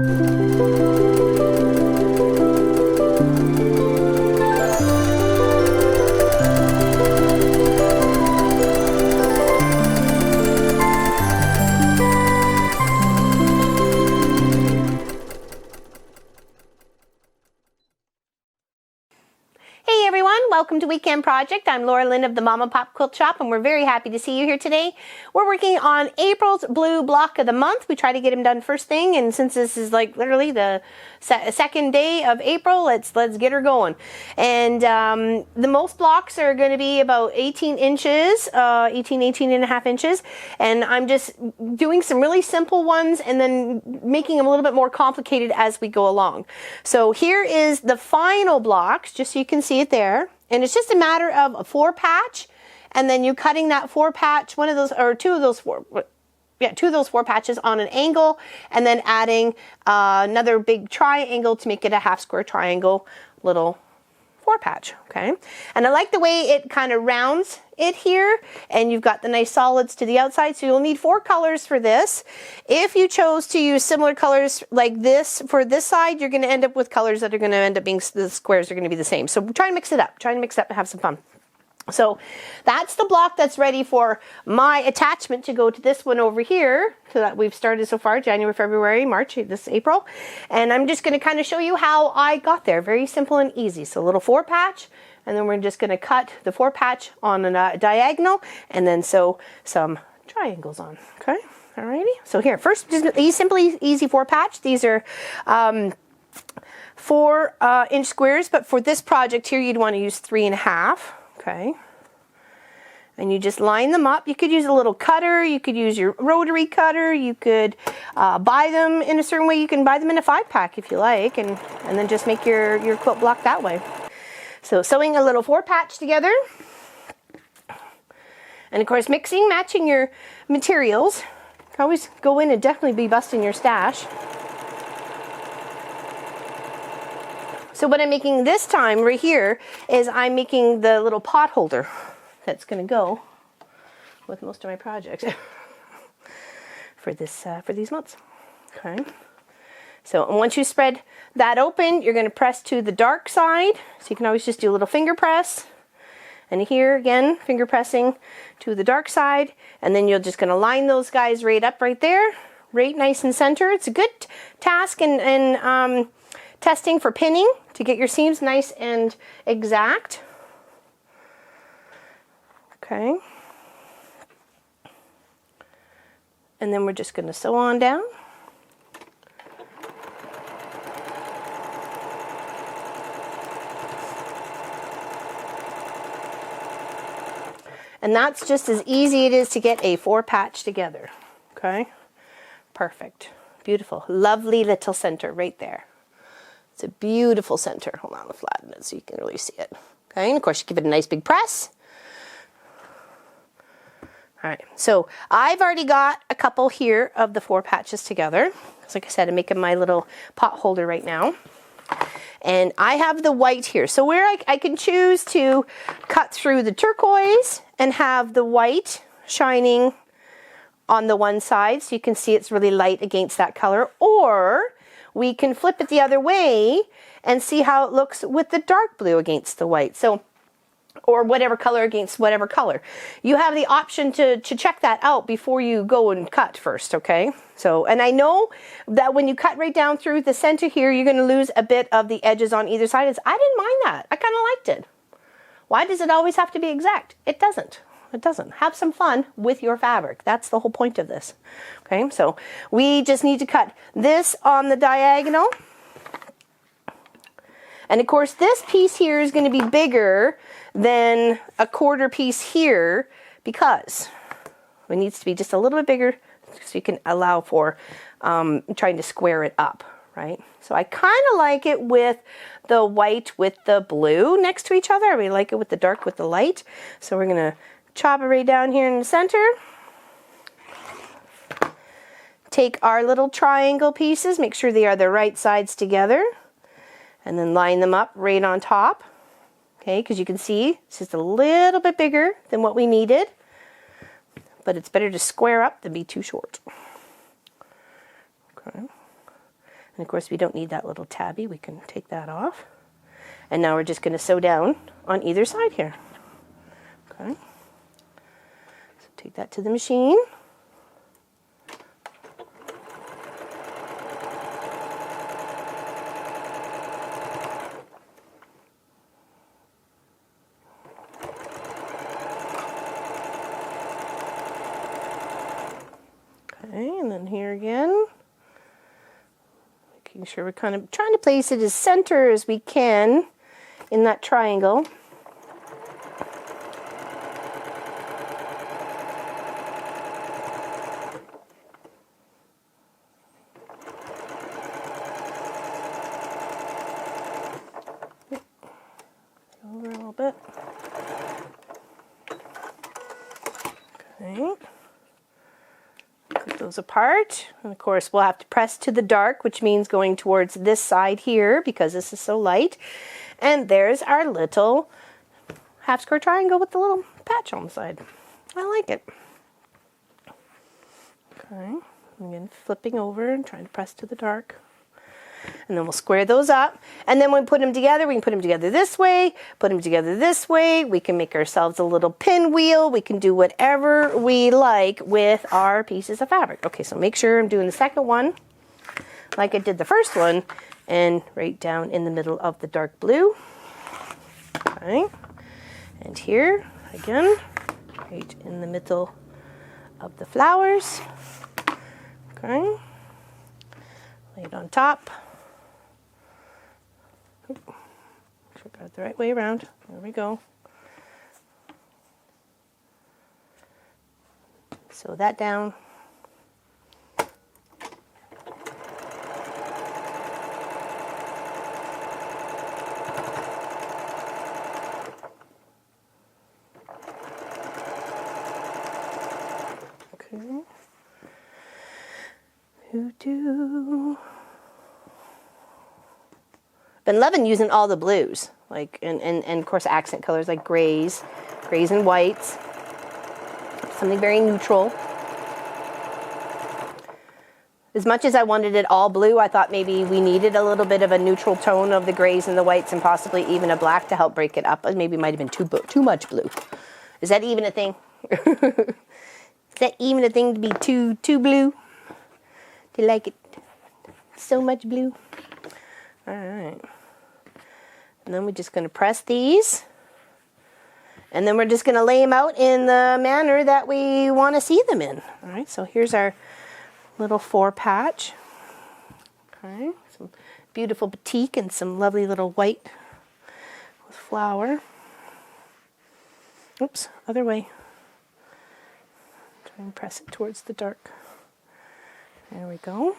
Hey everyone, welcome to Weekend Project. I'm Laura Lynn of the Mama Pop Quilt Shop, and we're very happy to see you here today. We're working on April's blue block of the month. We try to get them done first thing, and since this is like literally the second day of April, let's get her going. And the most blocks are going to be about 18 inches, 18 and a half inches, and I'm just doing some really simple ones and then making them a little bit more complicated as we go along. So here is the final blocks, just so you can see it there, and it's just a matter of a 4-patch, and then you cutting that 4-patch, two of those 4 patches on an angle, and then adding another big triangle to make it a half square triangle little 4-patch. Okay, and I like the way it kind of rounds it here, and you've got the nice solids to the outside, so you'll need 4 colors for this. If you chose to use similar colors like this for this side, you're going to end up with colors that are going to end up being, the squares are going to be the same. So try and mix it up. Try and mix it up and have some fun. So that's the block that's ready for my attachment to go to this one over here. So that we've started so far, January, February, March, this April. And I'm just going to kind of show you how I got there. Very simple and easy. So a little 4-patch, and then we're just going to cut the 4-patch on a diagonal, and then sew some triangles on. Okay, alrighty. So here, first, just simply easy 4-patch. These are 4-inch squares, but for this project here, you'd want to use 3.5. Okay, and you just line them up. You could use a little cutter, you could use your rotary cutter, you could buy them in a certain way. You can buy them in a 5-pack if you like, and then just make your quilt block that way. So sewing a little 4-patch together, and of course mixing, matching your materials. You can always go in and definitely be busting your stash. So what I'm making this time right here is I'm making the little pot holder that's going to go with most of my projects for these months. Okay. So once you spread that open, you're going to press to the dark side. So you can always just do a little finger press. And here again, finger pressing to the dark side. And then you're just going to line those guys right up right there, right nice and center. It's a good task and testing for pinning to get your seams nice and exact. Okay. And then we're just going to sew on down. And that's just as easy it is to get a 4-patch together. Okay. Perfect. Beautiful. Lovely little center right there. It's a beautiful center. Hold on, I'll flatten it so you can really see it. Okay, and of course you give it a nice big press. All right, so I've already got a couple here of the 4 patches together. So like I said, I'm making my little pot holder right now. And I have the white here. So where I can choose to cut through the turquoise and have the white shining on the one side so you can see it's really light against that color, or we can flip it the other way and see how it looks with the dark blue against the white. So, or whatever color against whatever color. You have the option to check that out before you go and cut first, okay? So, and I know that when you cut right down through the center here, you're going to lose a bit of the edges on either side. I didn't mind that. I kind of liked it. Why does it always have to be exact? It doesn't. It doesn't. Have some fun with your fabric. That's the whole point of this. Okay, so we just need to cut this on the diagonal. And of course, this piece here is going to be bigger than a 1/4 piece here because it needs to be just a little bit bigger so you can allow for trying to square it up, right? So I kind of like it with the white with the blue next to each other. I really like it with the dark with the light. So we're going to chop it right down here in the center. Take our little triangle pieces, make sure they are the right sides together, and then line them up right on top. Okay, because you can see it's just a little bit bigger than what we needed, but it's better to square up than be too short. Okay. And of course we don't need that little tabby, we can take that off. And now we're just going to sew down on either side here. Okay. So take that to the machine. Okay, and then here again. Making sure we're kind of trying to place it as center as we can in that triangle. Over a little bit. Okay. Put those apart, and of course we'll have to press to the dark, which means going towards this side here because this is so light. And there's our little half square triangle with the little patch on the side. I like it. Okay, again flipping over and trying to press to the dark. And then we'll square those up. And then when we put them together, we can put them together this way, put them together this way. We can make ourselves a little pinwheel. We can do whatever we like with our pieces of fabric. Okay, so make sure I'm doing the second one like I did the first one, and right down in the middle of the dark blue. Okay, and here again, right in the middle of the flowers. Okay, lay it on top. Got it the right way around. There we go. Sew that down. Okay. Been loving using all the blues, like and of course accent colors like grays and whites. Something very neutral. As much as I wanted it all blue, I thought maybe we needed a little bit of a neutral tone of the grays and the whites and possibly even a black to help break it up. Maybe it might have been too much blue. Is that even a thing? Is that even a thing to be too blue? Do you like it so much blue? All right. And then we're just going to press these. And then we're just going to lay them out in the manner that we want to see them in. All right, so here's our little 4 patch. Okay, some beautiful batik and some lovely little white with flower. Oops, other way. Try and press it towards the dark. There we go.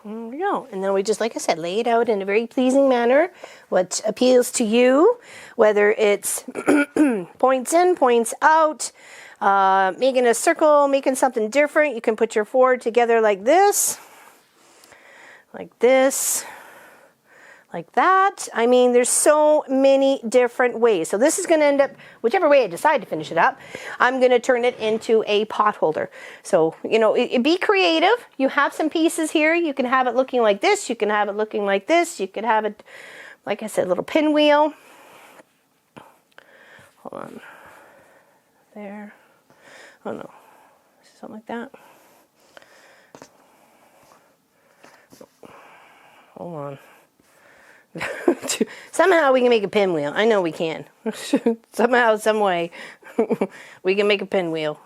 There we go. And then we just, like I said, lay it out in a very pleasing manner, what appeals to you, whether it's points in, points out, making a circle, making something different. You can put your 4 together like this, like that. I mean, there's so many different ways. So this is going to end up, whichever way I decide to finish it up, I'm going to turn it into a pot holder. So, you know, be creative. You have some pieces here. You can have it looking like this. You can have it looking like this. You could have it, like I said, a little pinwheel. Hold on. There. Oh, no. Something like that. Hold on. Somehow we can make a pinwheel. I know we can. Somehow, some way, we can make a pinwheel.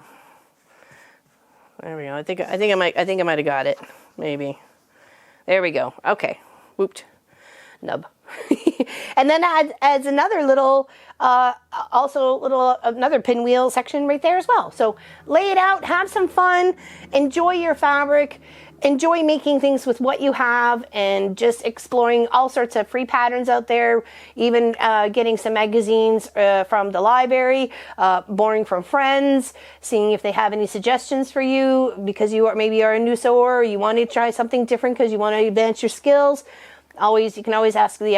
There we go. I think I might have got it. Maybe. There we go. Okay. Whooped. Nub. And then adds another little, another pinwheel section right there as well. So lay it out, have some fun, enjoy your fabric. enjoy making things with what you have and just exploring all sorts of free patterns out there, even getting some magazines from the library, borrowing from friends, seeing if they have any suggestions for you because you maybe are a new sewer or you want to try something different because you want to advance your skills. You can always ask the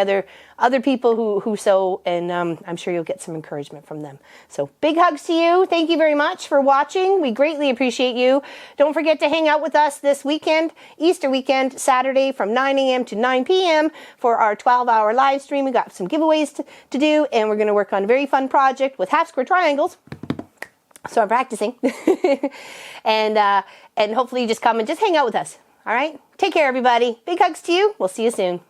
other people who sew, and I'm sure you'll get some encouragement from them. So big hugs to you. Thank you very much for watching. We greatly appreciate you. Don't forget to hang out with us this weekend, Easter weekend, Saturday from 9 a.m. to 9 p.m. for our 12-hour live stream. We got some giveaways to do, and we're going to work on a very fun project with half square triangles. So I'm practicing. and hopefully you just come and just hang out with us. All right? Take care, everybody. Big hugs to you. We'll see you soon.